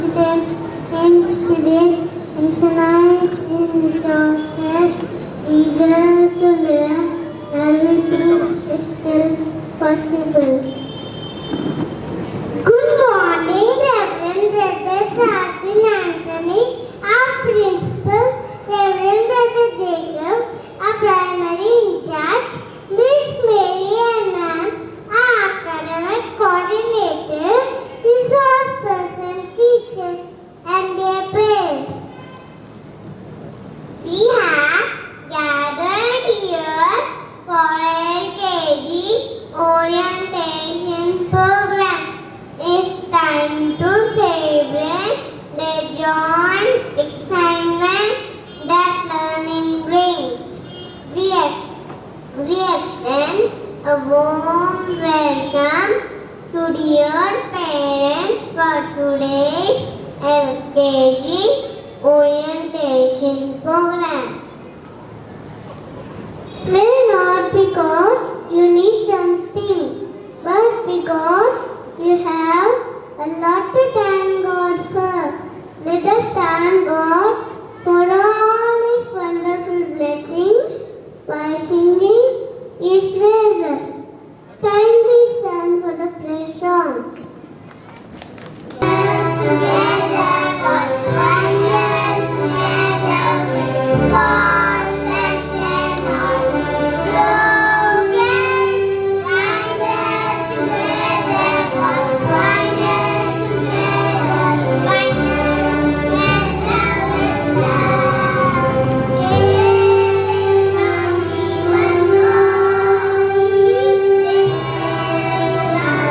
in spirit, infinite in resources, eager to learn, everything is still possible. Good morning, Reverend Brother Sergeant Anthony, our principal, Reverend Brother Jacob, our primary in charge, Miss Mary and Ma'am, our academic coordinator, resource person, teachers, and their parents. We have gathered here for LKG orientation program. It's time to celebrate the joy, excitement that learning brings. We extend a warm welcome to dear parents for today's LKG orientation program. Pray not because you need something, but because you have a lot to thank God for. Let us thank God for all His wonderful blessings by singing His praises. Kindly stand for the praise song. Together, God, find us together with God that cannot be broken. Find us together, God, find us together, find us together with love. Yes, come even more, yes, come even more.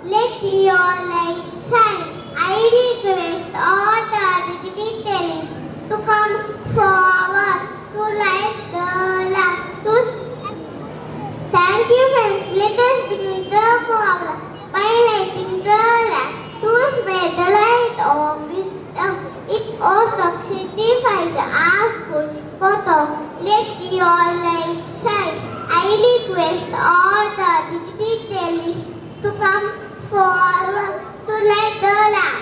Let your light shine. I request all the dignitaries to come forward to light the lamp. Thank you, friends. Let us begin the program by lighting the lamp to spread the light of wisdom. It also signifies our school motto. Let your light shine. I request all the dignitaries to come forward to light the lamp.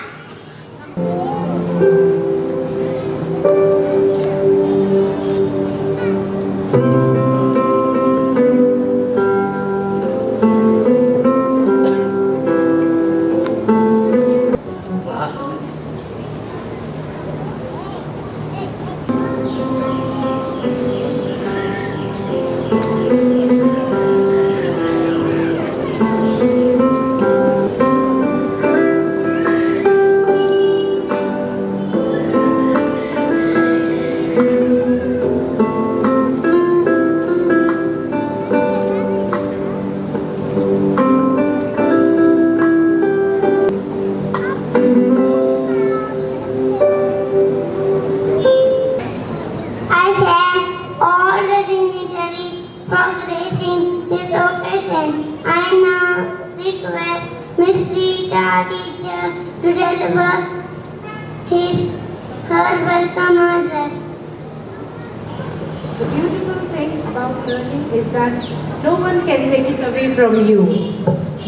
Miss Rita teacher to deliver her welcome address. The beautiful thing about learning is that no one can take it away from you.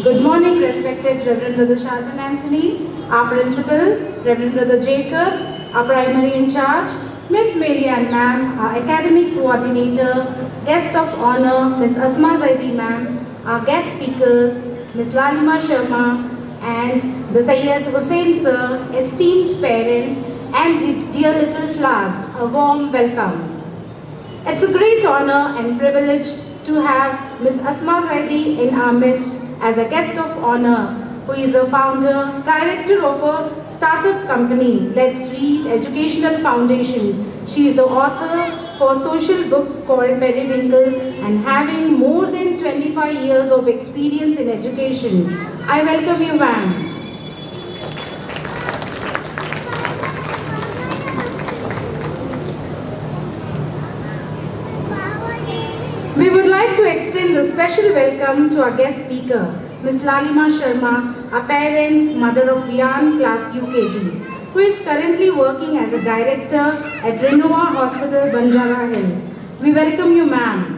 Good morning, respected Reverend Brother Shajan Anthony, our principal, Reverend Brother Jacob, our primary in charge, Miss Mary Ann ma'am, our academic coordinator, guest of honor, Miss Asma Zaidi ma'am, our guest speakers, Miss Lalima Sharma, and the Sayyid Hussain sir, esteemed parents, and dear little flowers, a warm welcome. It's a great honor and privilege to have Miss Asma Zaidi in our midst as a guest of honor, who is a founder, director of a startup company, Let's Read Educational Foundation. She is the author for social books called Periwinkle and having more than 25 years of experience in education. I welcome you, ma'am. We would like to extend a special welcome to our guest speaker, Ms. Lalima Sharma, a parent, mother of Rian, class UKG, who is currently working as a director at Renova Hospital, Banjara Hills. We welcome you, ma'am.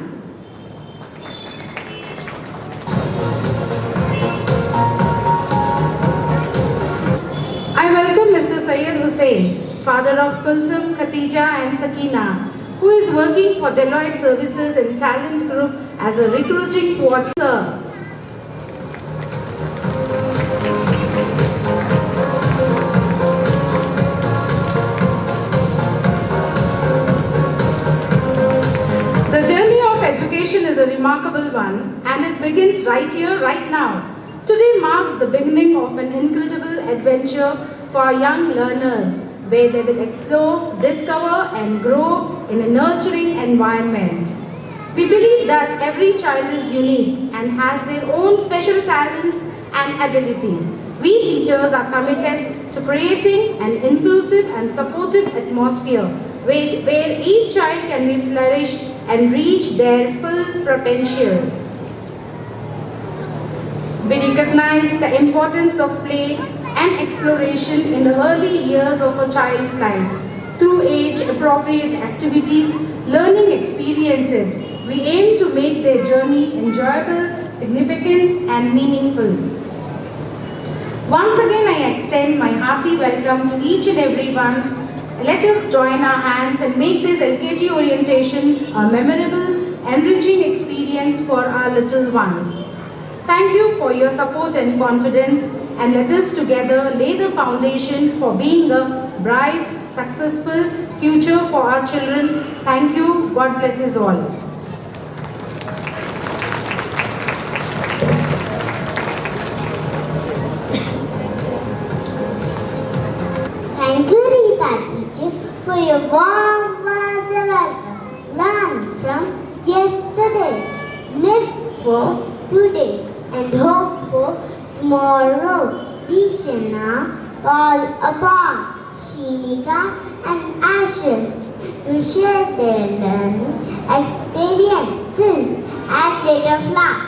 I welcome Mr. Syed Hussain, father of Kulsum, Khatija and Sakina, who is working for Deloitte Services and Talent Group as a recruiting coordinator. The journey of education is a remarkable one, and it begins right here, right now. Today marks the beginning of an incredible adventure for our young learners, where they will explore, discover and grow in a nurturing environment. We believe that every child is unique and has their own special talents and abilities. We teachers are committed to creating an inclusive and supportive atmosphere where each child can be flourished and reach their full potential. We recognize the importance of play and exploration in the early years of a child's life. Through age-appropriate activities, learning experiences, we aim to make their journey enjoyable, significant and meaningful. Once again, I extend my hearty welcome to each and everyone. Let us join our hands and make this LKG orientation a memorable, enriching experience for our little ones. Thank you for your support and confidence, and let us together lay the foundation for being a bright, successful future for our children. Thank you. God bless us all. Thank you, Rita teacher, for your warm words of welcome. Learn from yesterday, live for today, and hope for tomorrow. Vishana call upon Shinika and Asher to share their learning experiences at Little Flower.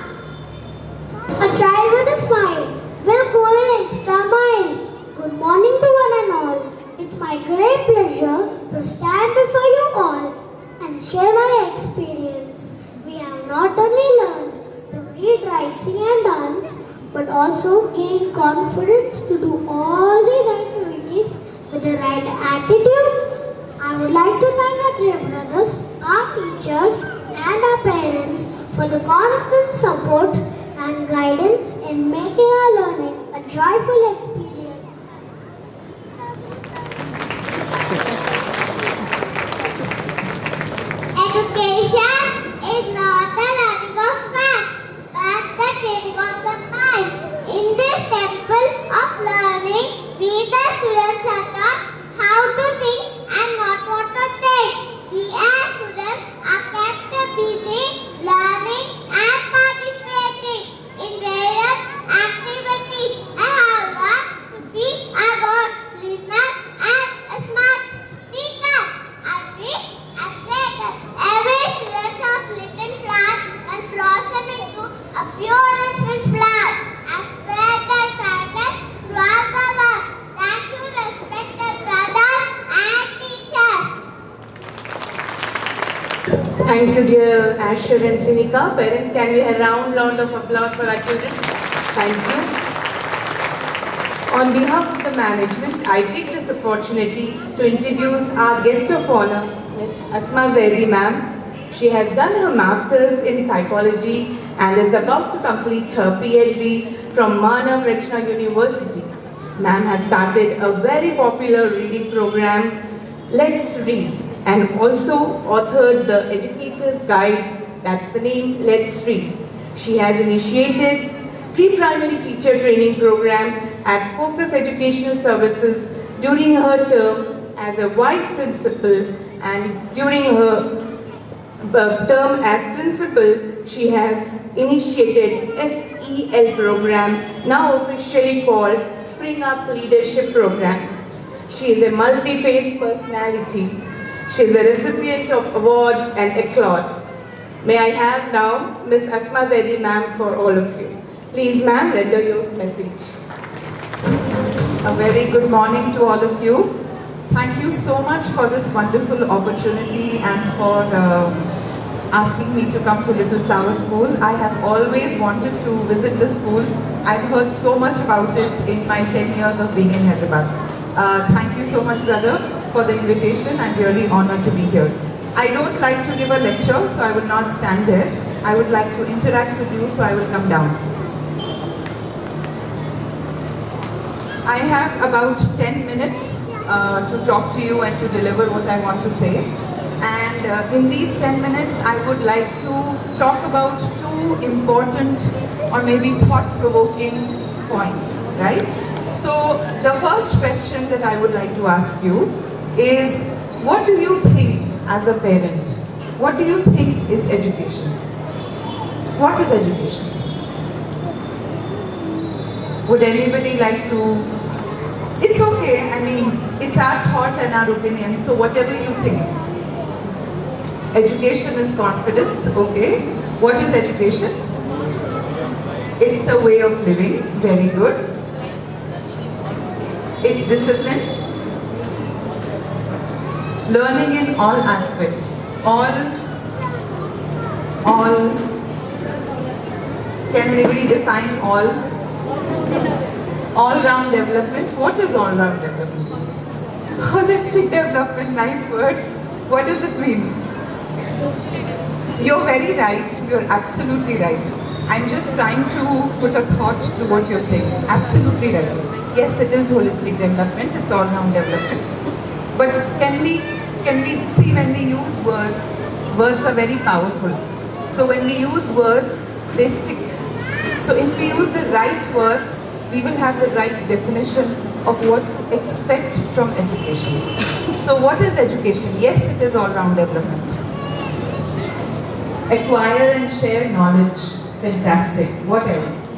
A child with a smile will go an extra mile. Good morning to one and all. It's my great pleasure to stand before you all and share my experience. We have not only learned to read, write, sing and dance, but also gain confidence to do all these activities with the right attitude. I would like to thank our dear brothers, our teachers and our parents for the constant support and guidance in making our learning a joyful experience. Education is not the learning of facts, but the training of the mind. In this temple of learning, we the students are taught how to think and not what to think. We as students are kept busy learning and participating in various activities. I have learned Thank you, dear Asher and Sinika. Parents, can we have a round of applause for our children? Thank you. On behalf of the management, I take this opportunity to introduce our guest of honor, Ms. Asma Zaidi ma'am. She has done her Masters in Psychology and is about to complete her PhD from Manav Rachna University. Ma'am has started a very popular reading program, Let's Read, and also authored the Educator's Guide, that's the name, Let's Read. She has initiated pre-primary teacher training program at Focus Educational Services during her term as a vice principal, and during her term as principal, she has initiated SEL program, now officially called Spring Up Leadership Program. She is a multi-faced personality. She is a recipient of awards and accolades. May I have now Ms. Asma Zaidi ma'am for all of you. Please ma'am, render your message. A very good morning to all of you. Thank you so much for this wonderful opportunity and for asking me to come to Little Flower School. I have always wanted to visit the school. I've heard so much about it in my 10 years of being in Hyderabad. Thank you so much, brother, for the invitation. I'm really honored to be here. I don't like to give a lecture, so I will not stand there. I would like to interact with you, so I will come down. I have about 10 minutes to talk to you and to deliver what I want to say. And in these 10 minutes, I would like to talk about two important or maybe thought-provoking points, right? So the first question that I would like to ask you is, what do you think as a parent? What do you think is education? What is education? Would anybody like to? It's okay, I mean, it's our thought and our opinion, so whatever you think. Education is confidence, okay. What is education? It's a way of living, very good. It's discipline. Learning in all aspects. Can anybody define all? All-round development. What is all-round development? Holistic development, nice word. What does it mean? You're very right. You're absolutely right. I'm just trying to put a thought to what you're saying. Absolutely right. Yes, it is holistic development. It's all-round development. But can we see when we use words, words are very powerful. So when we use words, they stick. So if we use the right words, we will have the right definition of what to expect from education. So what is education? Yes, it is all-round development. Acquire and share knowledge. Fantastic. What else?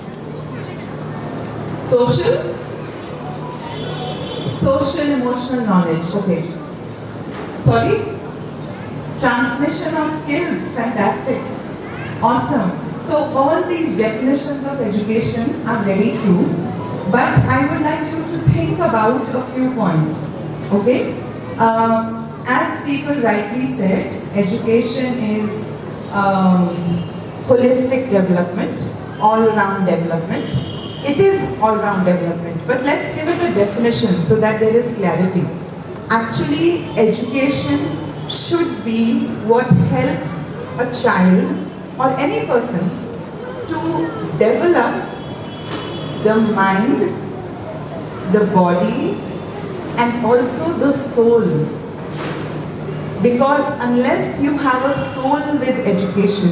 Social emotional knowledge. Okay. Sorry? Transmission of skills. Fantastic. Awesome. So all these definitions of education are very true, but I would like you to think about a few points, okay? As people rightly said, education is holistic development, all-round development. It is all-round development, but let's give it a definition so that there is clarity. Actually, education should be what helps a child or any person to develop the mind, the body, and also the soul. Because unless you have a soul with education,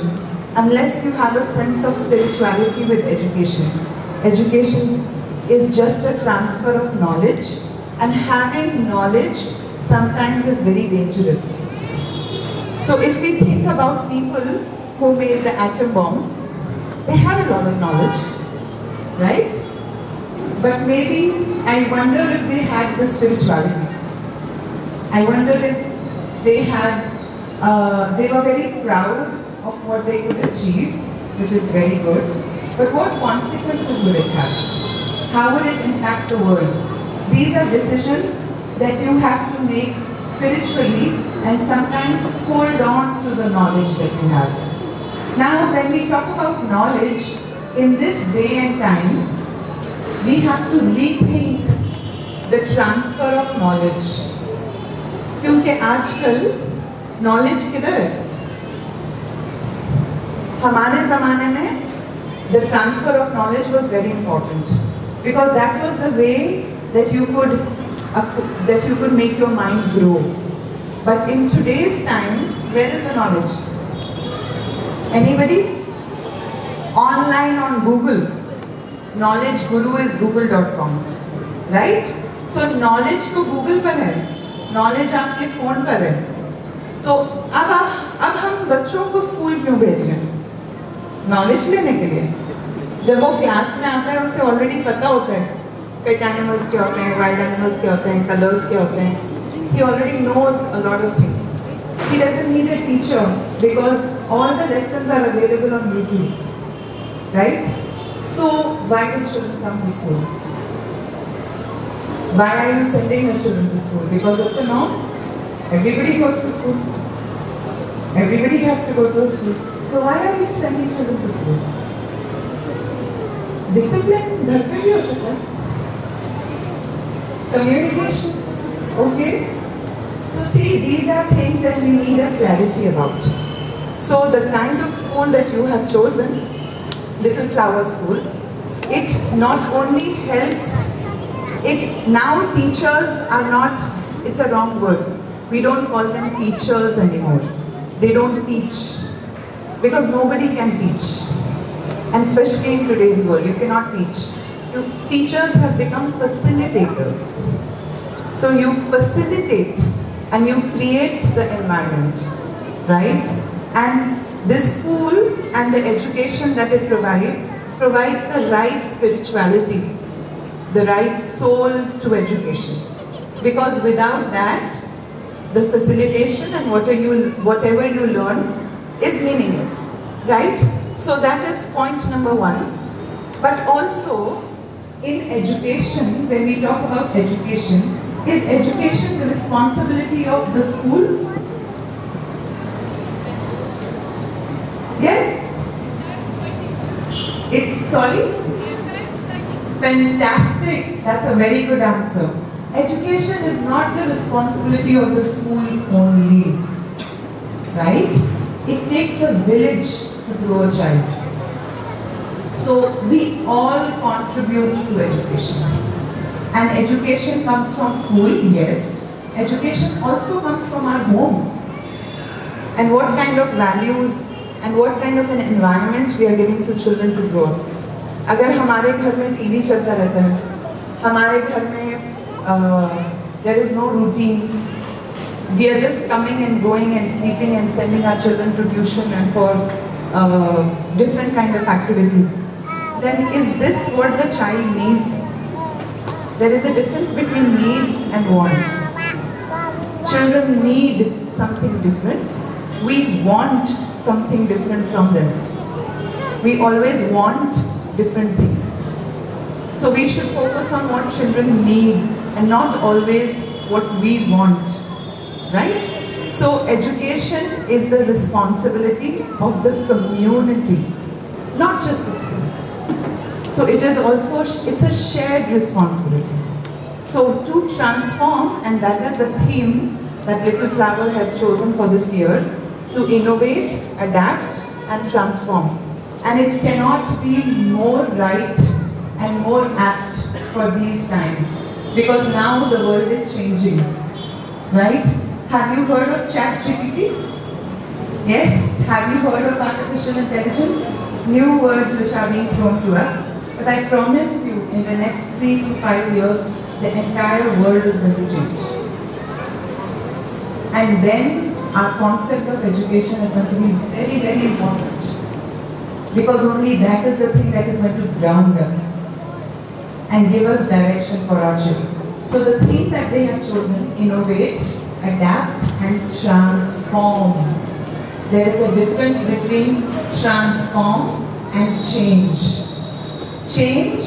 unless you have a sense of spirituality with education, education is just a transfer of knowledge, and having knowledge sometimes is very dangerous. So if we think about people who made the atom bomb, they had a lot of knowledge, right? But maybe, I wonder if they had the spirituality. I wonder if they had, they were very proud of what they could achieve, which is very good. But what consequences would it have? How would it impact the world? These are decisions that you have to make spiritually, and sometimes hold on to the knowledge that you have. Now, when we talk about knowledge, in this day and time, we have to rethink the transfer of knowledge. क्योंकि आजकल knowledge किधर है? हमारे ज़माने में the transfer of knowledge was very important because that was the way that you could make your mind grow. But in today's time, where is the knowledge? Anybody? Online on Google. Knowledge guru is google.com. Right? So knowledge तो Google पर है, knowledge आपके phone पर है. तो अब हम बच्चों को स्कूल क्यों भेज रहे हैं? नॉलेज लेने के लिए. जब वो क्लास में आता है उसे ऑलरेडी पता होता है पेट एनिमल्स क्या होते हैं, वाइल्ड एनिमल्स क्या होते हैं, कलर्स क्या होते हैं. He already knows a lot of things. He doesn't need a teacher because all the lessons are available on YouTube. Right? So why do children come to school? Why are you sending your children to school? Because of the norm? Everybody goes to school. Everybody has to go to school. So why are we sending children to school? Discipline, घर पे भी हो सकता है. Communication, okay? So see, these are things that we need a clarity about. So the kind of school that you have chosen, Little Flower School, it not only helps, it now teachers are not, it's a wrong word. We don't call them teachers anymore. They don't teach because nobody can teach. And especially in today's world, you cannot teach. Teachers have become facilitators. So you facilitate and you create the environment, right? And this school and the education that it provides the right spirituality, the right soul to education. Because without that, the facilitation and whatever you learn is meaningless, right? So that is point number one. But also, in education, when we talk about education, is education the responsibility of the school? Yes? It's, sorry? Fantastic. That's a very good answer. Education is not the responsibility of the school only. Right? It takes a village to grow a child. So we all contribute to education. And education comes from school, yes. Education also comes from our home. And what kind of values and what kind of an environment we are giving to children to grow up. अगर हमारे घर में TV चलता रहता है, हमारे घर में there is no routine, we are just coming and going and sleeping and sending our children to tuition and for different kind of activities, then is this what the child needs? There is a difference between needs and wants. Children need something different. We want something different from them. We always want different things. So we should focus on what children need and not always what we want. Right? So education is the responsibility of the community, not just the school. So it is also, it's a shared responsibility. So to transform, and that is the theme that Little Flower has chosen for this year, to innovate, adapt and transform. And it cannot be more right and more apt for these times, because now the world is changing, right? Have you heard of ChatGPT? Yes. Have you heard of artificial intelligence? New words which are being thrown to us. But I promise you, in the next 3 to 5 years, the entire world is going to change. And then our concept of education is going to be very, very important. Because only that is the thing that is going to ground us and give us direction for our children. So the theme that they have chosen, innovate, adapt and transform. There is a difference between transform and change. Change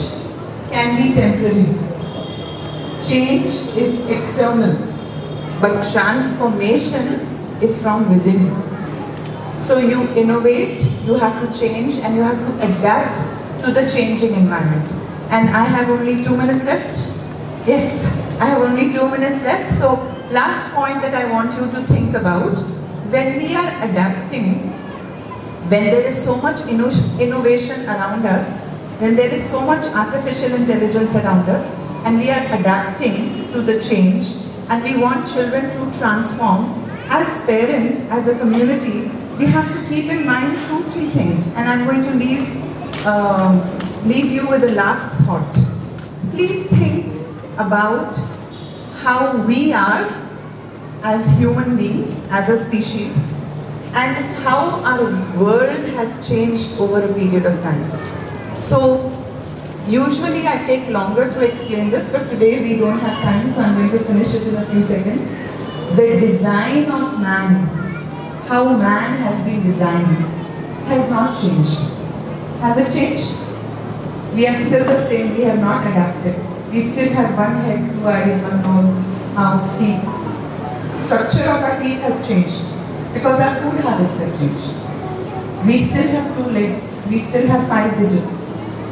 can be temporary. Change is external. but transformation is from within. So you innovate, you have to change, and you have to adapt to the changing environment. And I have only 2 minutes left. Yes, I have only 2 minutes left. So last point that I want you to think about, when we are adapting, when there is so much innovation around us, when there is so much artificial intelligence around us, and we are adapting to the change, and we want children to transform, as parents, as a community, we have to keep in mind 2-3 things. And I'm going to leave you with a last thought. Please think about how we are as human beings, as a species, and how our world has changed over a period of time. So, usually I take longer to explain this, but today we don't have time, so I'm going to finish it in a few seconds. The design of man, how man has been designed, has not changed. Has it changed? We are still the same, we have not adapted. We still have one head, 2 eyes, 1 nose, mouth, teeth. Structure of our teeth has changed because our food habits have changed. We still have 2 legs, we still have 5 digits,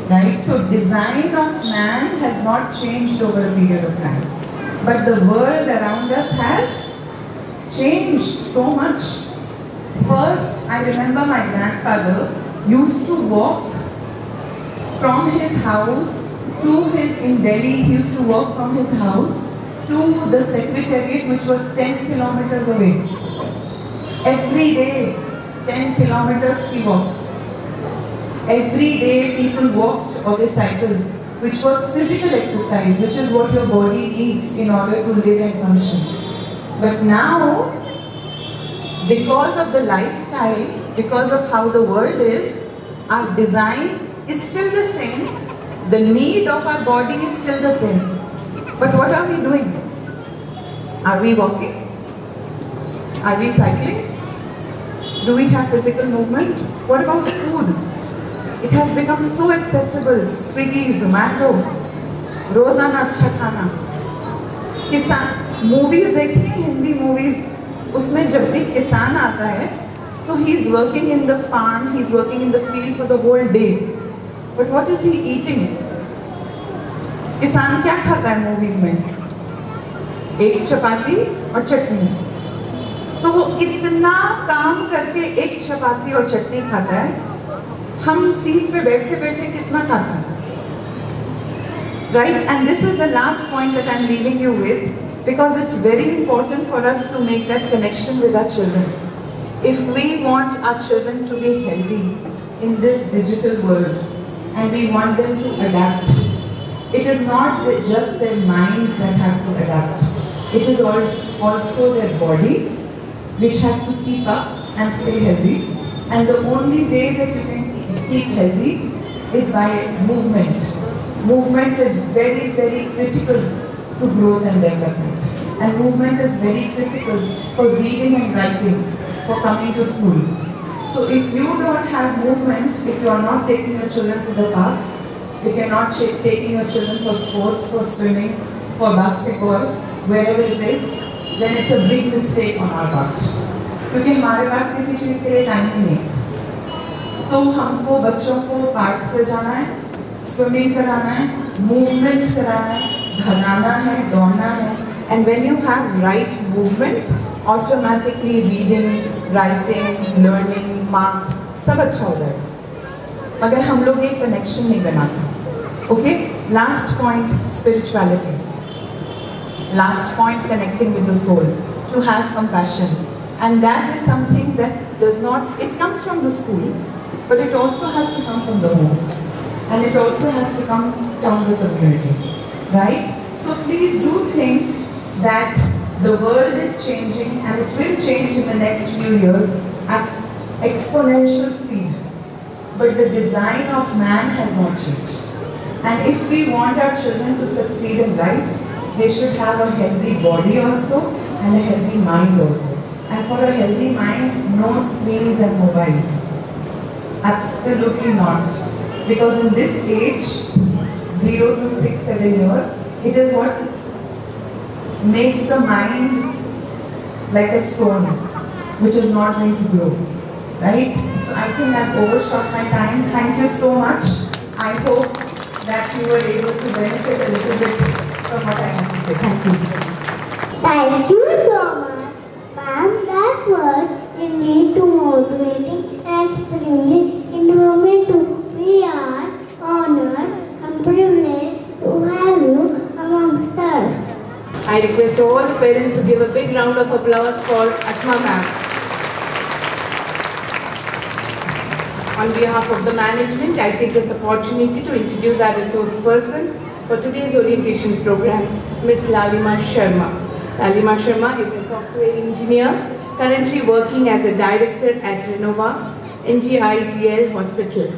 right? So design of man has not changed over a period of time. But the world around us has changed so much. First, I remember my grandfather used to walk from his house in Delhi, he used to walk from his house to the secretariat, which was 10 kilometers away. Every day, 10 kilometers he walked. Every day people walked or they cycled, which was physical exercise, which is what your body needs in order to live and function. But now, because of the lifestyle, because of how the world is, our design is still the same. The need of our body is still the same. But what are we doing? Are we walking? Are we cycling? Do we have physical movement? What about food? It has become so accessible. Swiggy, Zomato, रोजाना अच्छा खाना. किसान movies देखिए, Hindi movies, उसमें जब भी किसान आता है, तो he is working in the farm, he is working in the field for the whole day. But what is he eating? किसान क्या खाता है movies में? एक चपाती और चटनी. तो वो इतना काम करके एक चपाती और चटनी खाता है, हम सीट पे बैठे बैठे कितना खाता है? Right? And this is the last point that I'm leaving you with, because it's very important for us to make that connection with our children. If we want our children to be healthy in this digital world, and we want them to adapt, it is not just their minds that have to adapt. It is also their body, which has to keep up and stay healthy. And the only way that you can keep healthy is by movement. Movement is very, very critical to growth and development. And movement is very critical for reading and writing, for coming to school. So if you don't have movement, if you are not taking your children to the parks, if you are not taking your children for sports, for swimming, for basketball, wherever it is, then it's a big mistake on our part. क्योंकि हमारे पास किसी चीज़ के लिए time ही नहीं. तो हमको बच्चों को पार्क से जाना है, स्विमिंग कराना है, मूवमेंट कराना है, भगाना है, दौड़ना है. And when you have right movement, automatically reading, writing, learning, marks, सब अच्छा हो जाएगा. मगर हम लोग ये connection नहीं बनाते. Okay? Last point, spirituality. Last point, connecting with the soul. To have compassion. And that is something that does not, it comes from the school, but it also has to come from the home. And it also has to come from the community. Right? So please do think that the world is changing, and it will change in the next few years at exponential speed. But the design of man has not changed. And if we want our children to succeed in life, they should have a healthy body also and a healthy mind also. And for a healthy mind, no screens and mobiles. Absolutely not. Because in this age, 0 to 6, 7 years, it is what makes the mind like a stone, which is not going to grow, right? So I think I've overshot my time. Thank you so much. I hope that you were able to benefit a little bit from what I have to say. Thank you. Thank you so much, ma'am. That was indeed too motivating and extremely informative. We are honored and privileged to have you amongst us. I request all the parents to give a big round of applause for Ashma ma'am. On behalf of the management, I take this opportunity to introduce our resource person for today's orientation program, Ms. Lalima Sharma. Lalima Sharma is a software engineer, currently working as a director at Renova NGITL Hospital.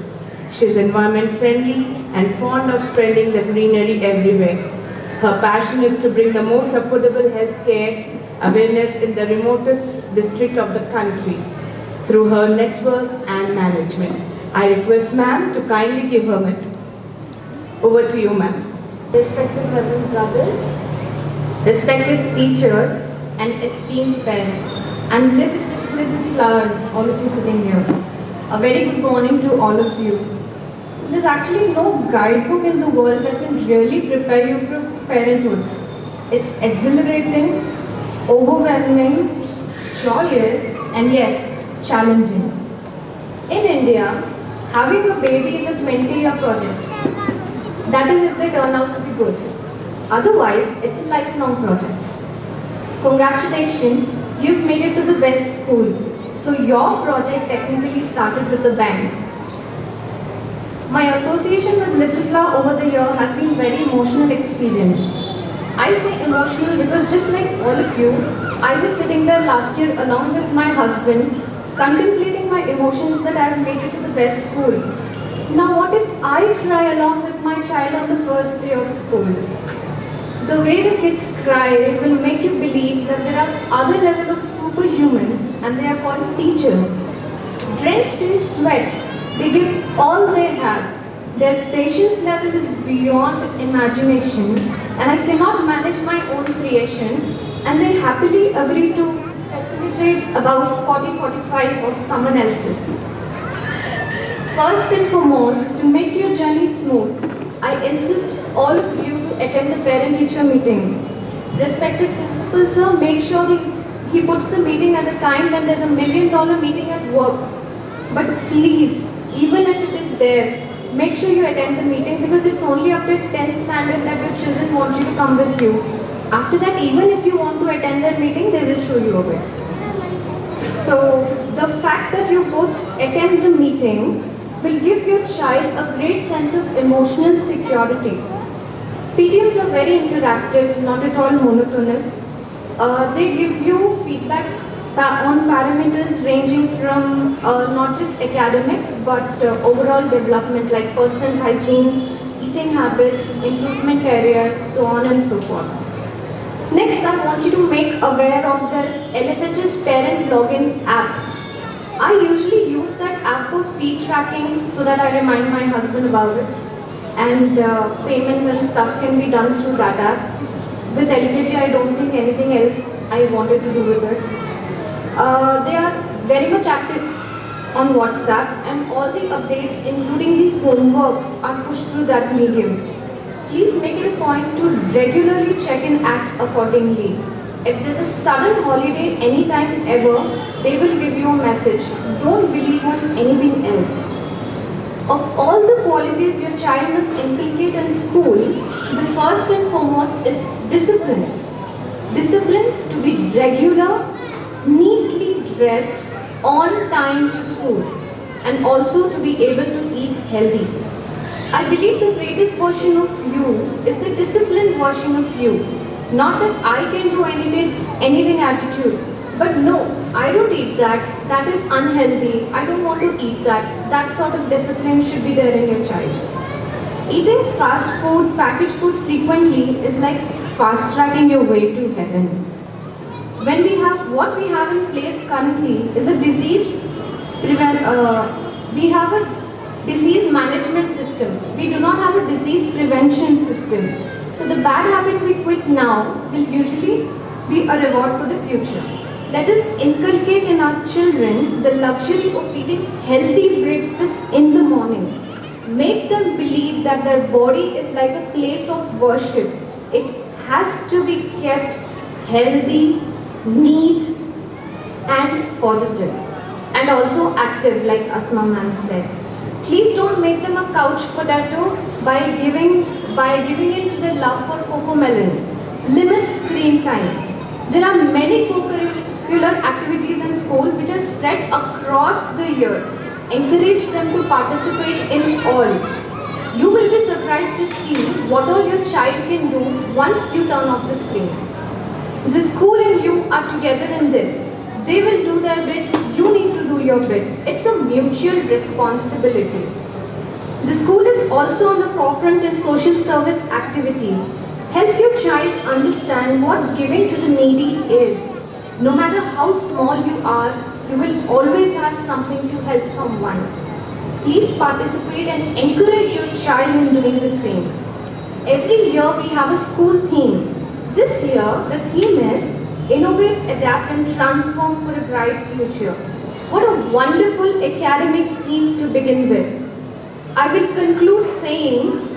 She is environment friendly and fond of spreading the greenery everywhere. Her passion is to bring the most affordable healthcare awareness in the remotest district of the country through her network and management. I request ma'am to kindly give her message. Over to you, ma'am. Respected brothers, respected teachers, and esteemed parents, and little flowers, all of you sitting here. A very good morning to all of you. There's actually no guidebook in the world that can really prepare you for parenthood. It's exhilarating, overwhelming, joyous, and yes, challenging. In India, having a baby is a 20-year project. That is if they turn out to be good. Otherwise, it's a lifelong project. Congratulations, you've made it to the best school. So your project technically started with a bang. My association with Little Flower over the year has been very emotional experience. I say emotional because just like all of you, I was sitting there last year along with my husband, contemplating my emotions that I have made it to the best school. Now what if I cry along with my child on the first day of school? The way the kids cry, it will make you believe that there are other level of superhumans and they are called teachers. Drenched in sweat, they give all they have. Their patience level is beyond imagination and I cannot manage my own creation and they happily agree to facilitate about 40-45 of someone else's. First and foremost, to make your journey smooth, I insist all of you to attend the parent-teacher meeting. Respected principal sir, make sure he puts the meeting at a time when there's $1 million meeting at work. But please, even if it is there, make sure you attend the meeting because it's only up to 10th standard that your children want you to come with you. After that, even if you want to attend their meeting, they will show you a way. So, the fact that you both attend the meeting will give your child a great sense of emotional security. PTMs are very interactive, not at all monotonous. They give you feedback on parameters ranging from not just academic but overall development like personal hygiene, eating habits, improvement areas, so on and so forth. Next, I want you to make aware of the LFH's parent login app. I usually use that app for fee tracking so that I remind my husband about it. And payments and stuff can be done through that app. With LKG, I don't think anything else I wanted to do with it. They are very much active on WhatsApp and all the updates including the homework are pushed through that medium. Please make it a point to regularly check and act accordingly. If there's a sudden holiday anytime ever, they will give you a message. Don't believe on anything else. Of all the qualities your child must inculcate in school, the first and foremost is discipline. Discipline to be regular, neatly dressed, on time to school, and also to be able to eat healthy. I believe the greatest version of you is the disciplined version of you. Not that I can do anything attitude, but no, I don't eat that. That is unhealthy. I don't want to eat that. That sort of discipline should be there in your child. Eating fast food, packaged food frequently is like fast tracking your way to heaven. What we have in place currently is a disease management system. We do not have a disease prevention system. So the bad habit we quit now will usually be a reward for the future. Let us inculcate in our children the luxury of eating healthy breakfast in the morning. Make them believe that their body is like a place of worship. It has to be kept healthy, neat, and positive. And also active, like Asma ma'am said. Please don't make them a couch potato by giving in to their love for cocomelon. Limit screen time. There are many co-curricular activities in school which are spread across the year. Encourage them to participate in all. You will be surprised to see what all your child can do once you turn off the screen. The school and you are together in this. They will do their bit, you need to do your bit. It's a mutual responsibility. The school is also on the forefront in social service activities. Help your child understand what giving to the needy is. No matter how small you are, you will always have something to help someone. Please participate and encourage your child in doing the same. Every year we have a school theme. This year the theme is Innovate, Adapt and Transform for a Bright Future. What a wonderful academic theme to begin with. I will conclude saying,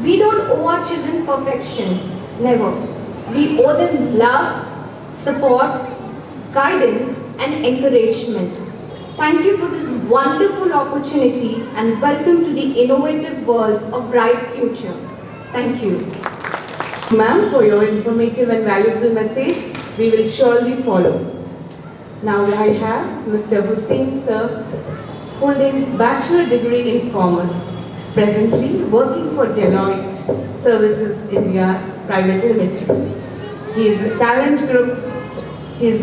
we don't owe our children perfection, never. We owe them love, support, guidance and encouragement. Thank you for this wonderful opportunity and welcome to the innovative world of Bright Future. Thank you. Ma'am, for your informative and valuable message. We will surely follow. Now I have Mr. Hussain sir, holding bachelor degree in commerce, presently working for Deloitte Services India Private Limited. He is the talent group. He's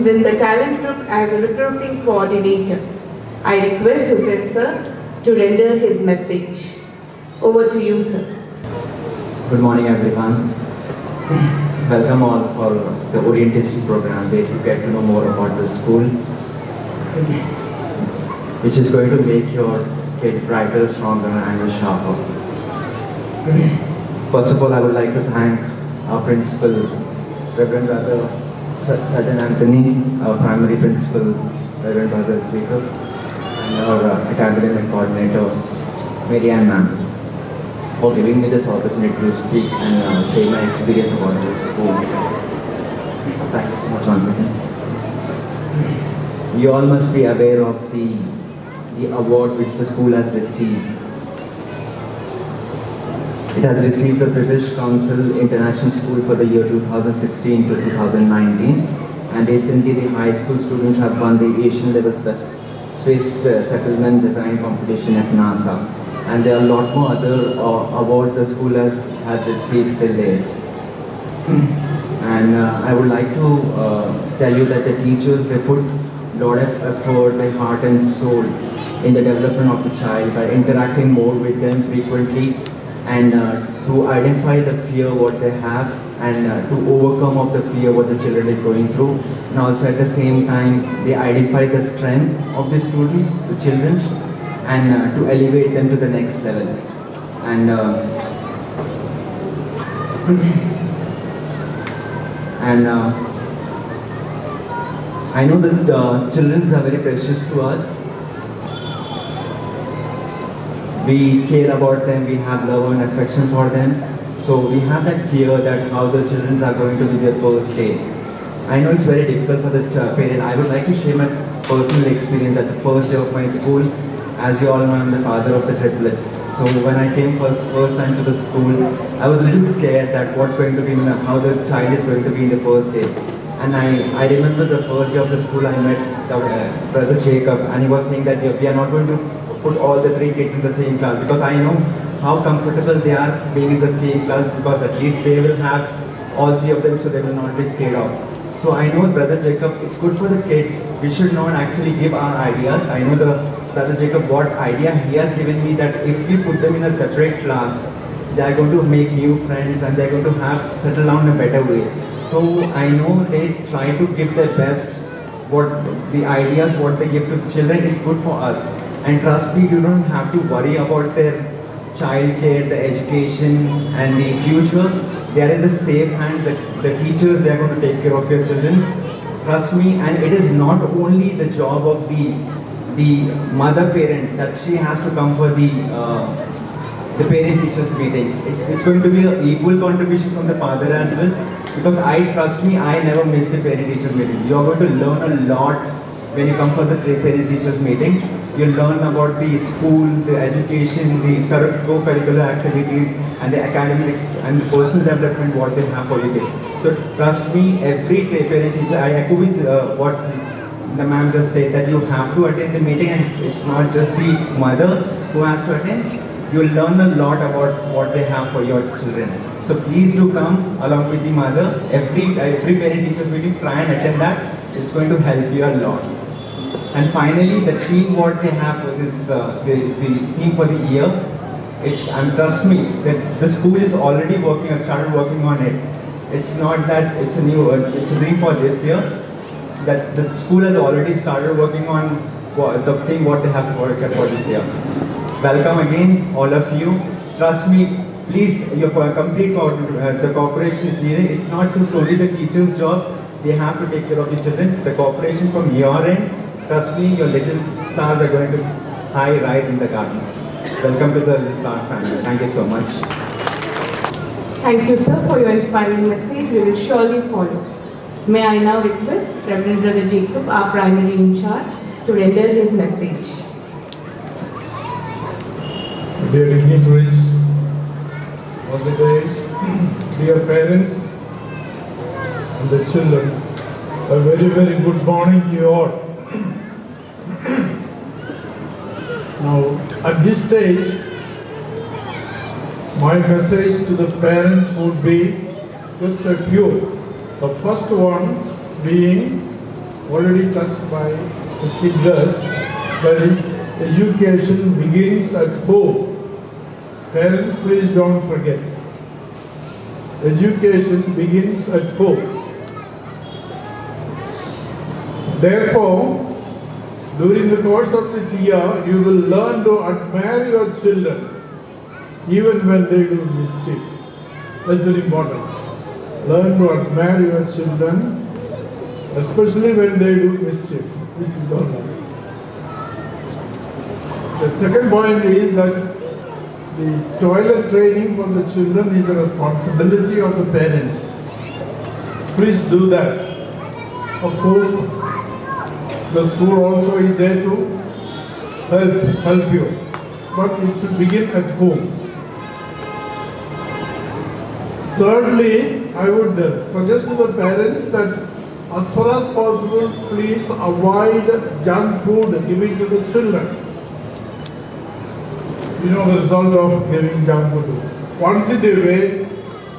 in the talent group as a recruiting coordinator. I request Hussain sir to render his message. Over to you, sir. Good morning, everyone. Welcome all for the orientation program where you get to know more about the school, which is going to make your kid brighter, stronger and sharper. First of all, I would like to thank our principal, Reverend Brother Sajjan Anthony, our primary principal, Reverend Brother Jacob, and our academic coordinator, Mary Ann ma'am, for giving me this opportunity to speak and share my experience about the school. Thank you so much once again. You all must be aware of the award which the school has received. It has received the British Council International School for the year 2016 to 2019, and recently the high school students have won the Asian level space settlement design competition at NASA. And there are a lot more other awards the school has received till date. And I would like to tell you that the teachers, they put a lot of effort, their heart and soul in the development of the child by interacting more with them frequently and to identify the fear what they have and to overcome of the fear what the children is going through. And also at the same time, they identify the strength of the students, the children, and to elevate them to the next level. And I know that children are very precious to us. We care about them, we have love and affection for them. So we have that fear that how the children are going to be their first day. I know it's very difficult for the parent. I would like to share my personal experience as the first day of my school. As you all know, I'm the father of the triplets. So when I came for the first time to the school, I was a little scared that what's going to be, how the child is going to be in the first day. And I remember the first day of the school, I met Brother Jacob, and he was saying that we are not going to put all the 3 kids in the same class, because I know how comfortable they are being in the same class, because at least they will have all 3 of them, so they will not be scared of. So I know Brother Jacob, it's good for the kids. We should not actually give our ideas. I know Brother Jacob, what idea he has given me, that if we put them in a separate class, they are going to make new friends and they are going to have settle down in a better way. So I know they try to give their best. What the ideas, what they give to the children is good for us. And trust me, you don't have to worry about their child care, the education and the future. They are in the safe hands. The teachers, they are going to take care of your children. trust me, and it is not only the job of the mother parent that she has to come for the parent teachers meeting. It's going to be an equal contribution from the father as well, because trust me, I never miss the parent teachers meeting. You are going to learn a lot when you come for the parent teachers meeting. You'll learn about the school, the education, the co-curricular activities, and the academic and the personal development what they have for you. So trust me, every parent teacher, I echo with what the ma'am just said, that you have to attend the meeting, and it's not just the mother who has to attend. You'll learn a lot about what they have for your children. So please do come along with the mother. Every parent teachers meeting, try and attend that. It's going to help you a lot. And finally, the theme what they have for this, the theme for the year, and trust me, that the school is already started working on it. It's not that it's a theme for this year. That the school has already started working on the thing what they have for this year. Welcome again, all of you. Trust me, please, your complete the cooperation is needed. It's not just only the teacher's job. They have to take care of the children. The cooperation from your end, trust me, your little stars are going to rise in the garden. Welcome to the Little Star family. Thank you so much. Thank you, sir, for your inspiring message. We will surely follow. May I now request Reverend Brother Jacob, our primary in charge, to render his message. Dear dignitaries of the days, dear parents and the children, a very, very good morning to you all. Now, at this stage, my message to the parents would be just a few. The first one being already touched by the chief guest, that is, education begins at home. Parents, please don't forget. Education begins at home. Therefore, during the course of this year, you will learn to admire your children, even when they do mischief. That's very important. Learn to admire your children, especially when they do mischief, which you don't like. The second point is that the toilet training for the children is the responsibility of the parents. Please do that. Of course, the school also is there to help you, but it should begin at home. Thirdly, I would suggest to the parents that as far as possible, please avoid junk food given to the children. You know the result of giving junk food. Once in a way,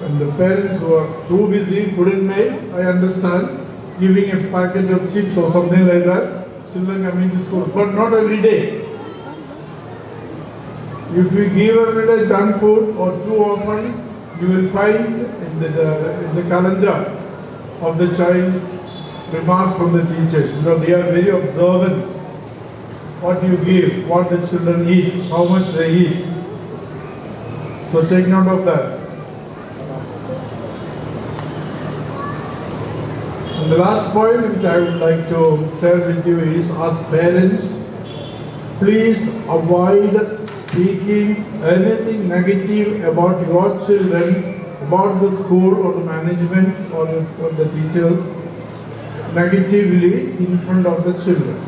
when the parents who are too busy couldn't make, I understand, giving a packet of chips or something like that, children coming to school, but not every day. If we give every day junk food or too often, you will find in the calendar of the child remarks from the teachers, because they are very observant. What you give, what the children eat, how much they eat. So take note of that. And the last point which I would like to share with you is, as parents, please avoid speaking anything negative about your children, about the school or the management or the teachers, negatively in front of the children.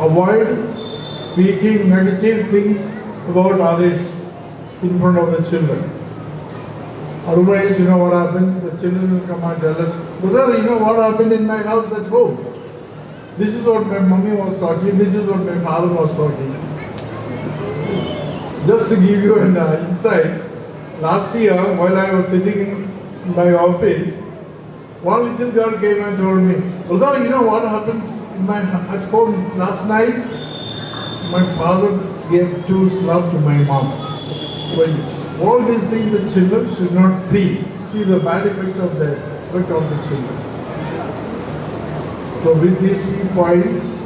Avoid speaking negative things about others in front of the children. Otherwise, you know what happens? The children will come and tell us, brother, you know what happened in my house at home? This is what my mommy was talking, this is what my father was talking. Just to give you an insight, last year while I was sitting in my office, one little girl came and told me, brother, you know what happened at home last night? My father gave 2 slaps to my mom. Well, all these things the children should not see. See the bad effect of the children. So with these 3 points,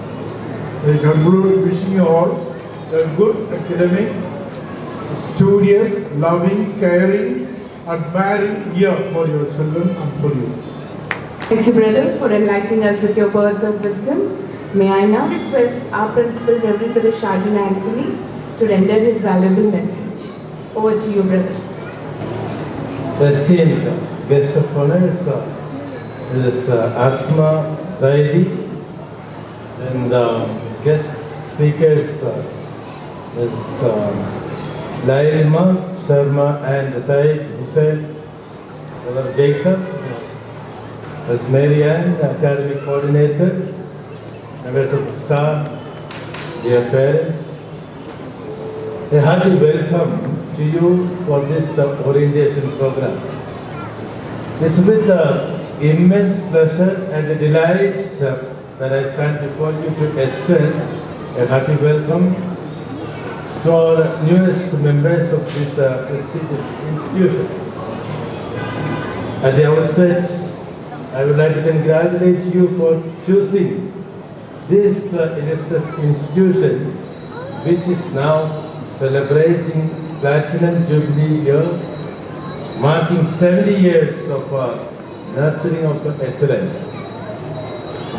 I conclude wishing you all a good academic, studious, loving, caring, admiring year for your children and for you. Thank you, brother, for enlightening us with your words of wisdom. May I now request our principal, Reverend Brother Shajan Anthony, to render his valuable message. Over to you, brother. Esteemed guest of honor, is Asma Zaidi, and guest speakers is Lailma Sharma and Said Hussain, Brother Jacob, as Mary Ann, academic coordinator, members of the staff, dear parents. A hearty welcome to you for this orientation program. It's with immense pleasure and delight that I stand before you to extend a hearty welcome to our newest members of this prestigious institution. At the outset, I would like to congratulate you for choosing this illustrious institution, which is now celebrating Platinum Jubilee year, marking 70 years of nurturing of excellence.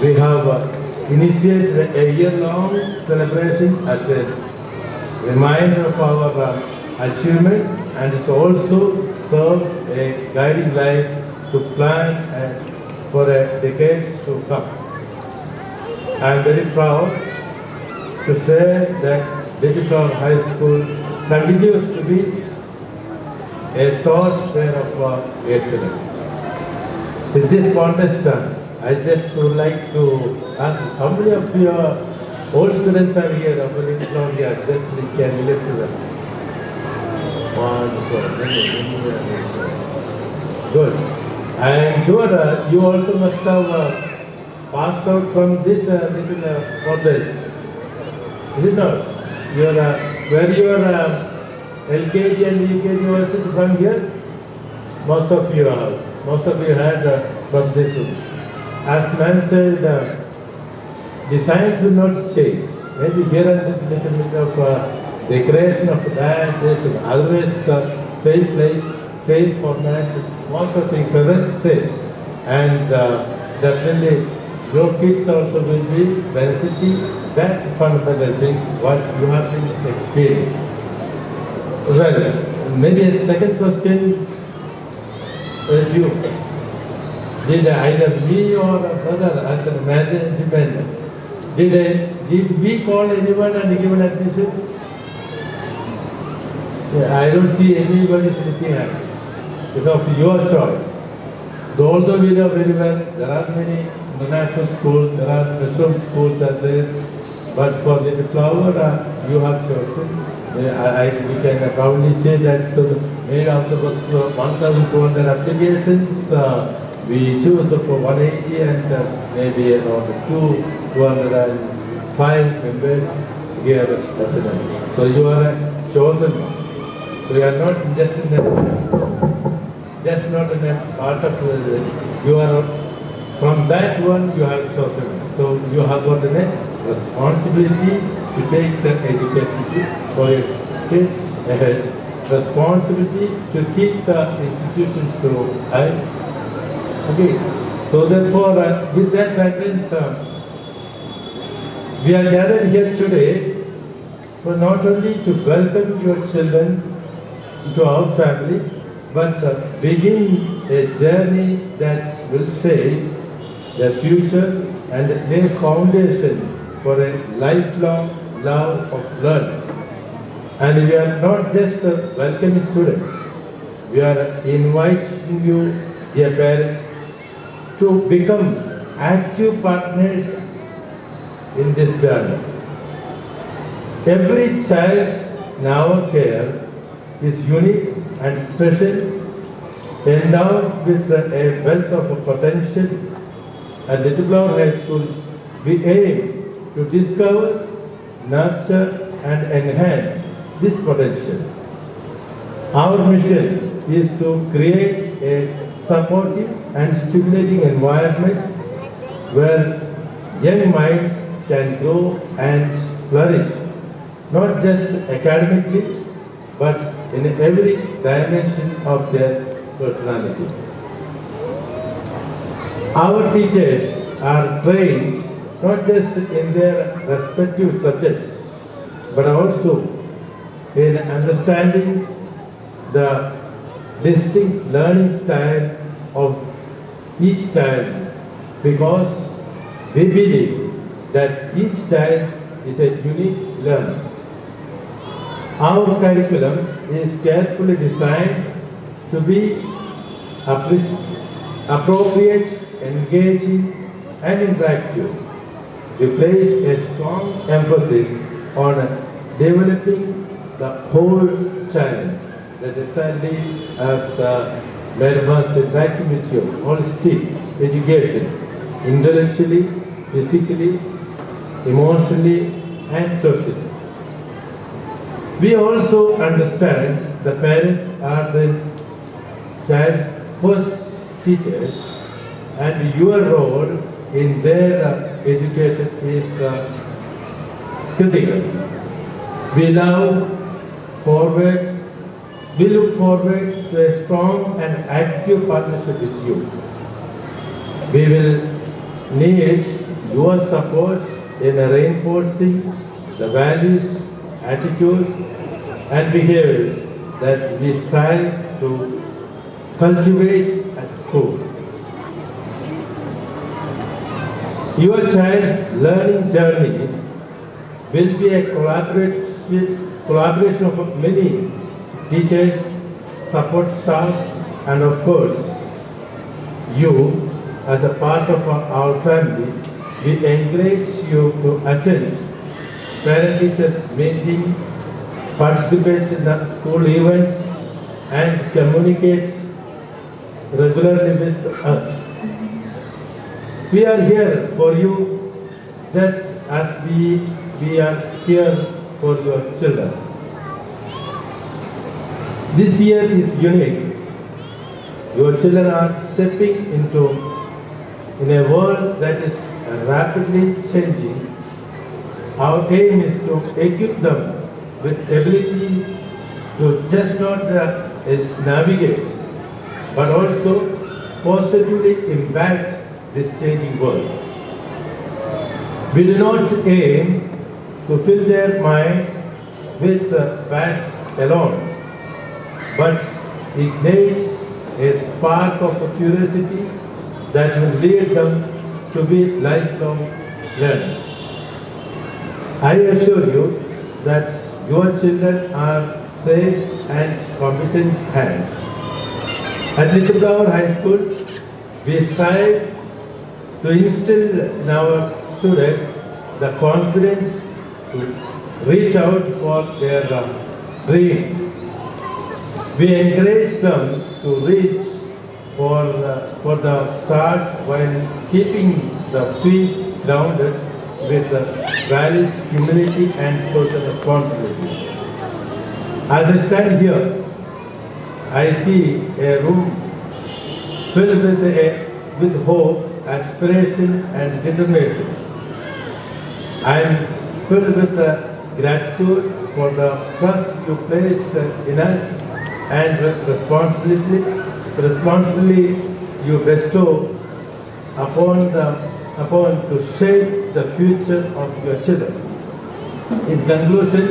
We have initiated a year-long celebration as a reminder of our achievement, and it also serves a guiding light to plan for decades to come. I am very proud to say that Digital High School continues to be a torchbearer of excellence. So this contest, I just would like to ask how many of your old students are here, just we can lift them. Good. I am sure you also must have passed out from this little contest. Is it not? Where your LKG and UKG was it from here? Most of you had from this one. As man said, the science will not change. Maybe here and there little bit of decoration of that, this, otherwise the same place, same format, most of things are the same. And definitely your kids also will be benefiting that fundamental thing what you have been experiencing. Well, maybe a second question you. Did either me or a brother as a management, did we call anyone and give an admission? Yeah, I don't see anybody looking at it. It's of your choice. Although we know very well, there are many international schools, there are special schools out there, but for the flower, you have chosen. We can proudly say that maybe after 1,200 applications, we choose for 180 and maybe around 205 members here resident. So you are a chosen one. So you are not just not in a part of you are from that one you have chosen. So you have got a responsibility to take the education for your kids ahead. Responsibility to keep the institutions to high. Okay. So therefore, with that background, we are gathered here today for not only to welcome your children into our family, but begin a journey that will shape the future and lay foundation for a lifelong love of learning. And we are not just welcoming students, we are inviting you, dear parents, to become active partners in this journey. Every child in our care is unique and special, endowed with a wealth of potential. At Little Flower High School, we aim to discover, nurture and enhance this potential. Our mission is to create a supportive and stimulating environment where young minds can grow and flourish, not just academically, but in every dimension of their personality. Our teachers are trained not just in their respective subjects, but also in understanding the distinct learning style of each child, because we believe that each child is a unique learner. Our curriculum is carefully designed to be appropriate, engaging, and interactive. We place a strong emphasis on developing the whole child. That exactly as Madam was interacting with you, holistic education, intellectually, physically, emotionally, and socially. We also understand the parents are the child's first teachers, and your role in their education is critical. We look forward to a strong and active partnership with you. We will need your support in reinforcing the values, attitudes, and behaviors that we strive to cultivate at school. Your child's learning journey will be a collaboration of many teachers, support staff, and of course, you as a part of our family. We encourage you to attend parent-teacher meetings, participate in the school events, and communicate regularly with us. We are here for you just as we are here for your children. This year is unique. Your children are stepping into a world that is rapidly changing. Our aim is to equip them with ability to just not navigate, but also positively impact this changing world. We do not aim to fill their minds with facts alone, but ignite a spark of curiosity that will lead them to be lifelong learners. I assure you that your children are safe and competent hands. At Little Flower High School, we strive to instill in our students the confidence to reach out for their dreams. We encourage them to reach for the start while keeping the feet grounded with values, humility, and social responsibility. As I stand here, I see a room filled with hope, aspiration, and determination. I am filled with gratitude for the trust you placed in us and responsibly you bestow upon to shape the future of your children. In conclusion,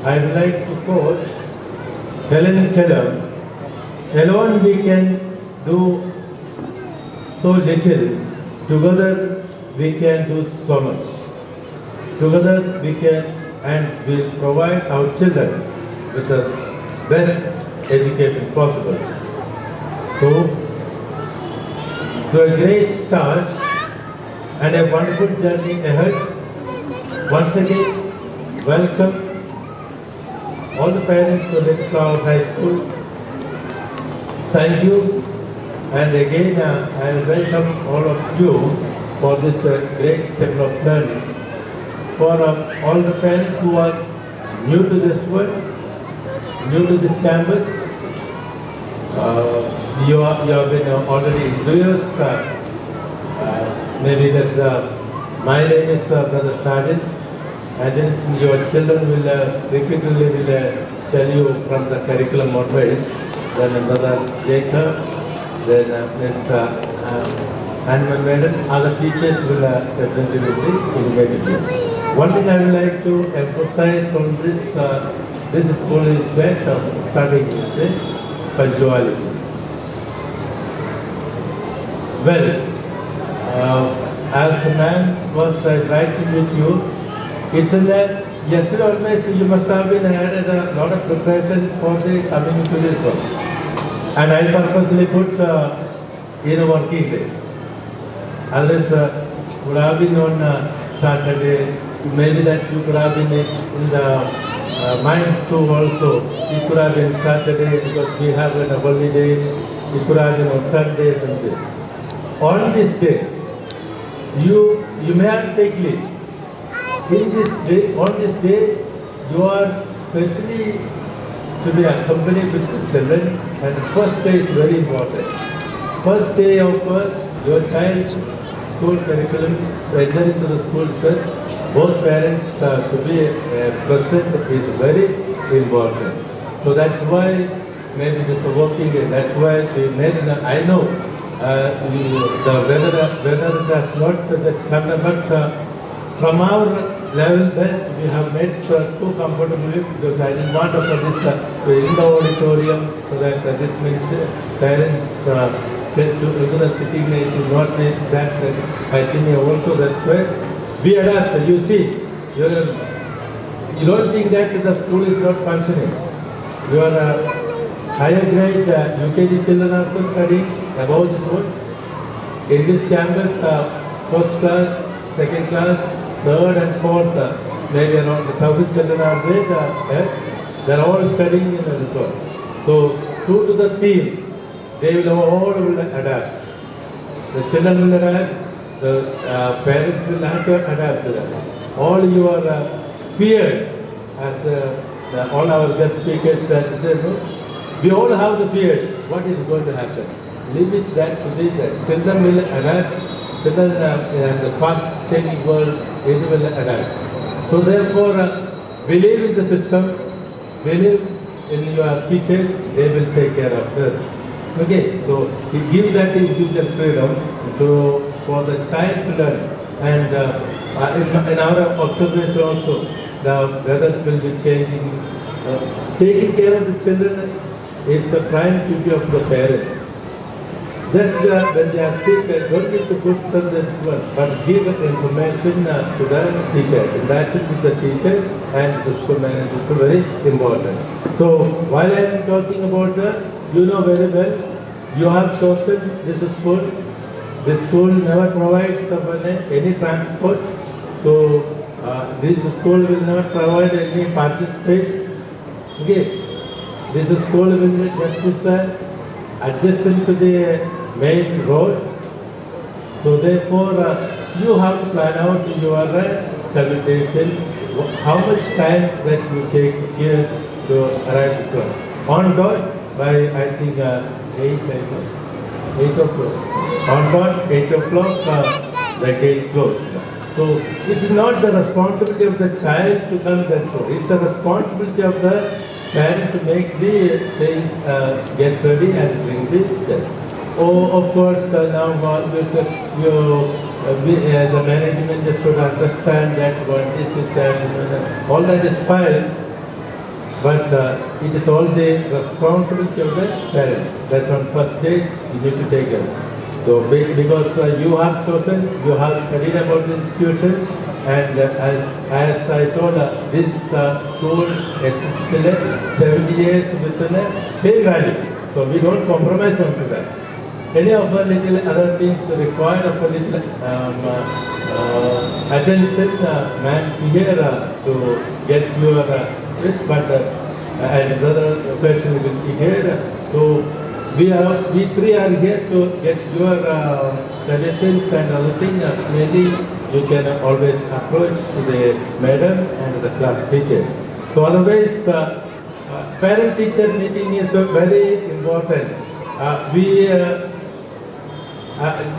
I would like to quote Helen Keller: "Alone we can do so little, together we can do so much. Together we can and will provide our children with the best education possible." So, to a great start and a wonderful journey ahead. Once again, welcome all the parents to Little Flower High School. Thank you. And again, I welcome all of you for this great step of learning. For all the parents who are new to this world, new to this campus, you have been already introduced. Maybe that's my name is Brother Sergeant, and then your children will repeatedly tell you from the curriculum module. Then Brother Jacob, then Ms. and when madam, other teachers will definitely will make it clear. One thing I would like to emphasize on this school is that starting with the punctuality. Well, as the man was right to meet you, it's in that yesterday always you must have been had a lot of preparation for the coming to this one. And I purposely put in a working day. Others would have been on Saturday, maybe that you could have been in the mind too also. You could have been Saturday because we have a holiday. You could have been on Sunday or something. On this day, you may have to take leave. In this day, on this day, you are specially to be accompanied with the children, and the first day is very important. First day of your child's school curriculum, entering to the school itself, both parents to be present is very important. So that's why maybe this is working day. That's why we made I know the weather has not just come, but from our level best, we have made too comfortably because I didn't want to put this in the auditorium so that this many parents get to the sitting to not make that hygiene also. That's why we adapt. You see, you don't think that the school is not functioning. Your higher grade UKG children are also studying above this one. In this campus, first class, second class, third and fourth, maybe around 1,000 children are there. They are all studying in this one. So, true to the theme, they will all adapt. The children will adapt, the parents will have to adapt to that. All your fears, as all our guest speakers that they know, we all have the fears. What is going to happen? Leave it that to the children will adapt. Children in the fast changing world, it will adapt. So therefore, believe in the system, believe in your teacher, they will take care of us. Okay, so you give that individual freedom for the child to learn. And in our observation also, the weather will be changing. Taking care of the children is the prime duty of the parents. Just when they are sick, don't need to push them this one, but give information to the teacher. Interaction with the teacher and the school manager is very important. So while I am talking about you know very well, you have chosen this school. This school never provides any transport. So this school will not provide any parking space. Okay, this school will be just adjacent to the main road. So therefore, you have to plan out your commutation, how much time that you take here to arrive at the on dot by I think 8 o'clock. On dot 8 o'clock, the gate closed. So it is not the responsibility of the child to come that far. It's the responsibility of the parent to make the things get ready and bring the test. Oh, of course, now the management just should understand that what this is that all that is fine, but it is all the responsibility of the parents. That's on first day you need to take it. So because you have chosen, you have studied about the institution, and as I told, this school existed 70 years with the same values. So we don't compromise on to that. Any of the little other things required of a little attention, man here to get your but and brother question will be here. So we three are here to get your suggestions and other things. Maybe you can always approach to the madam and the class teacher. So otherwise, parent-teacher meeting is very important.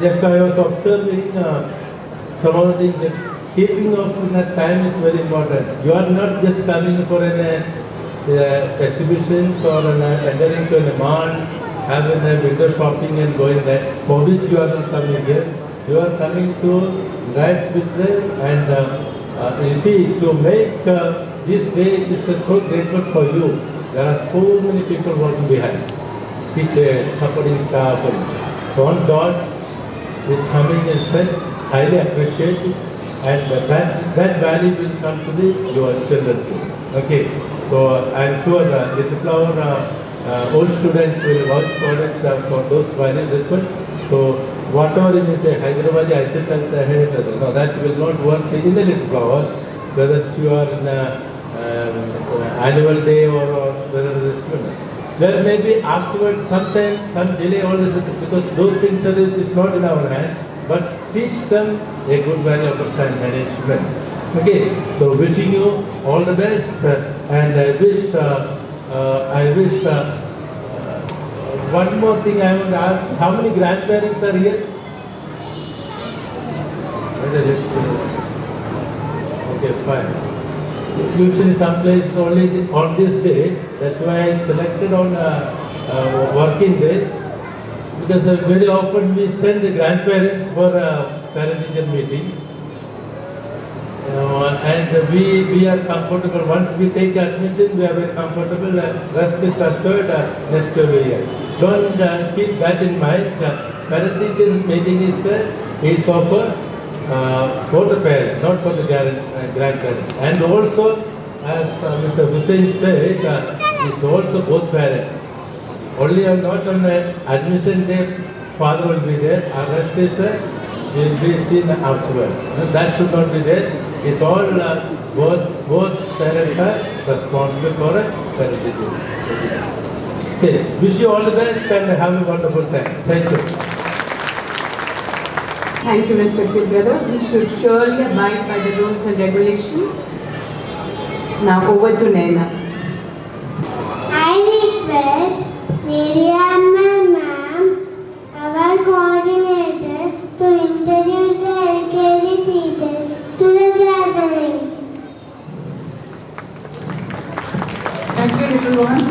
Just I was observing some of the things that keeping of that time is very important. You are not just coming for an exhibition or entering to a mall having a window shopping and going there, for which you are not coming here. You are coming to interact with them, and you see, to make this day is so grateful for you. There are so many people working behind, teachers, supporting staff, and so on. God is coming and said, highly appreciate it, and that value will come to your children too. Okay, so I'm sure Little Flower old students will work for it for those values as well. So whatever you may say, Hyderabad, I sit at the head, no, that will not work in the Little Flower, whether you are in annual day or whether it is student. There may be afterwards sometimes some delay, all this, because those things is not in our hand, but teach them a good value of time management. Okay, so wishing you all the best, and I wish one more thing I want to ask, how many grandparents are here? Okay, fine. Usually some places only on this day, that's why I selected on working day, because very often we send the grandparents for a parent-teacher meeting, and we are comfortable. Once we take admission, we are very comfortable, and rest is assured next year. Don't keep that in mind. Parent-teacher meeting is offered for the parent, not for the grandparents. And also, as Mr. Hussain said, it's also both parents. Only not on the admission day, father will be there, and rest is will be seen afterward. That should not be there. It's all both parents are responsible for a parent-teacher. Okay, wish you all the best and have a wonderful time. Thank you. Thank you, respected brother. We should surely abide by the rules and regulations. Now over to Naina. I request Miriam ma'am, our coordinator, to introduce the LKG teacher to the gathering. Thank you, little one.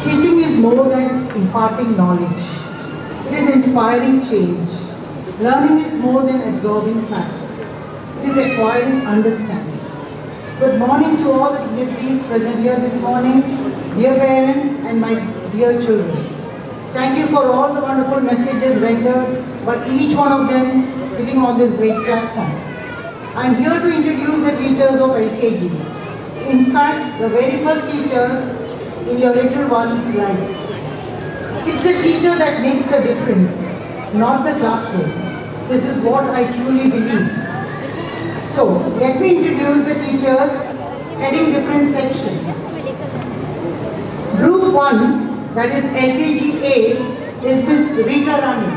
Teaching is more than imparting knowledge. It is inspiring change. Learning is more than absorbing facts. It is acquiring understanding. Good morning to all the dignitaries present here this morning, dear parents and my dear children. Thank you for all the wonderful messages rendered by each one of them sitting on this great platform. I am here to introduce the teachers of LKG. In fact, the very first teachers in your little one's life. It's a teacher that makes a difference, not the classroom. This is what I truly believe. So, let me introduce the teachers heading different sections. Group 1, that is LKG A, is Miss Rita Rani.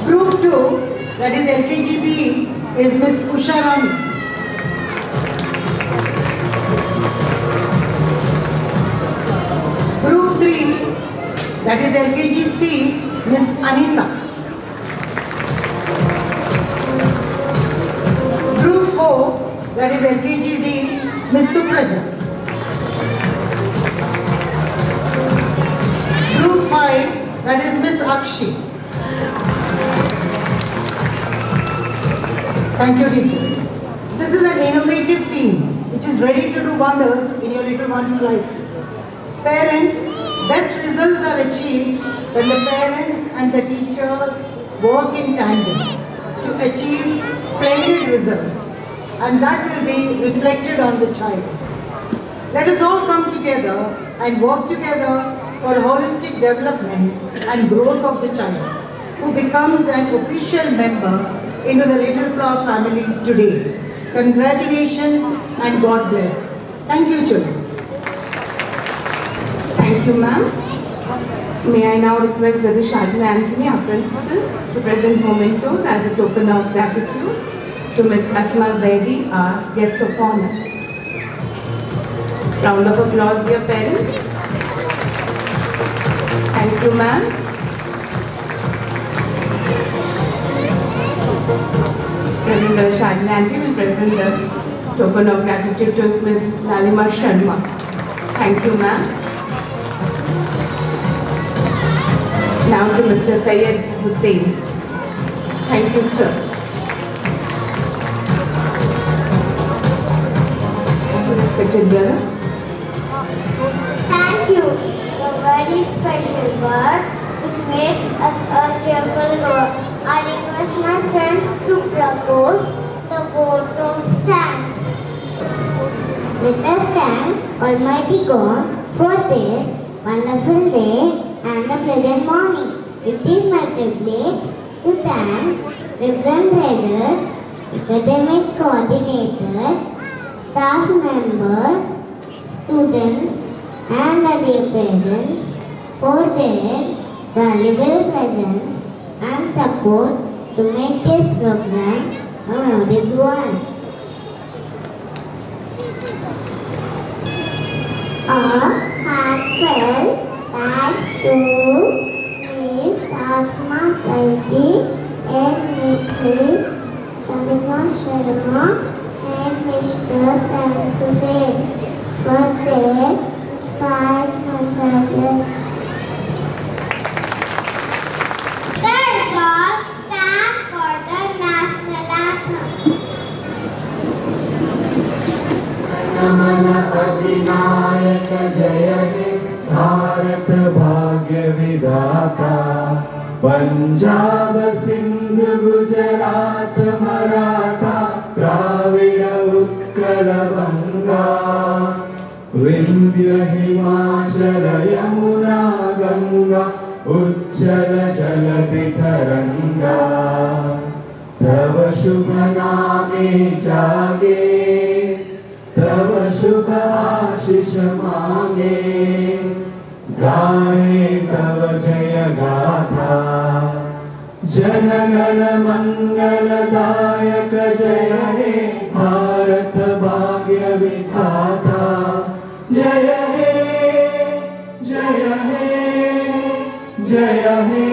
Group 2, that is LKG B, is Miss Usha Rani. Group 3, that is LKG C, Miss Anita. Group 4, that is LKG D, Miss Supraja. Group 5, that is Miss Akshi. Thank you, teachers. This is an innovative team which is ready to do wonders in your little one's life. Parents, best results are achieved when the parents and the teachers work in tandem to achieve splendid results, and that will be reflected on the child. Let us all come together and work together for holistic development and growth of the child, who becomes an official member into the Little Flower family today. Congratulations and God bless. Thank you, children. Thank you, ma'am. May I now request Brother Shajan Anthony, our principal, to present mementos as a token of gratitude to Miss Asma Zaidi, our guest of honor. Round of applause, dear parents. Thank you, ma'am. Reverend Shadi Aunty will present the token of gratitude to Ms. Lalima Sharma. Thank you, ma'am. Now to Mr. Syed Hussain. Thank you, sir. Respected brother. Thank you. A very special word which makes us a cheerful God. I request my friends to propose the vote of thanks. Let us thank Almighty God for this wonderful day and the present morning. It is my privilege to thank Reverend Brothers, academic coordinators, staff members, students, and their parents for their valuable presence and support to make this program a memorable one. A heartfelt thanks to Ms. Asma Saidi and Ms. Lalima Sharma and Mr. Syed Hussain for their inspired messages. Third dog stand for the national anthem. नमन अधिनायक जय हे भारत भाग्य विधाता पंजाब सिंध गुजरात मराठा द्राविड़ उत्कल बंगा विंध्य हिमाचल यमुना गंगा उच्चल जलधि तरंगा तव शुभ नामे जागे तव शुभ आशीष मांगे गाए तव जय गाथा जन गण मंगल दायक जय हे भारत भाग्य विधाता जय हे जय हे जय हे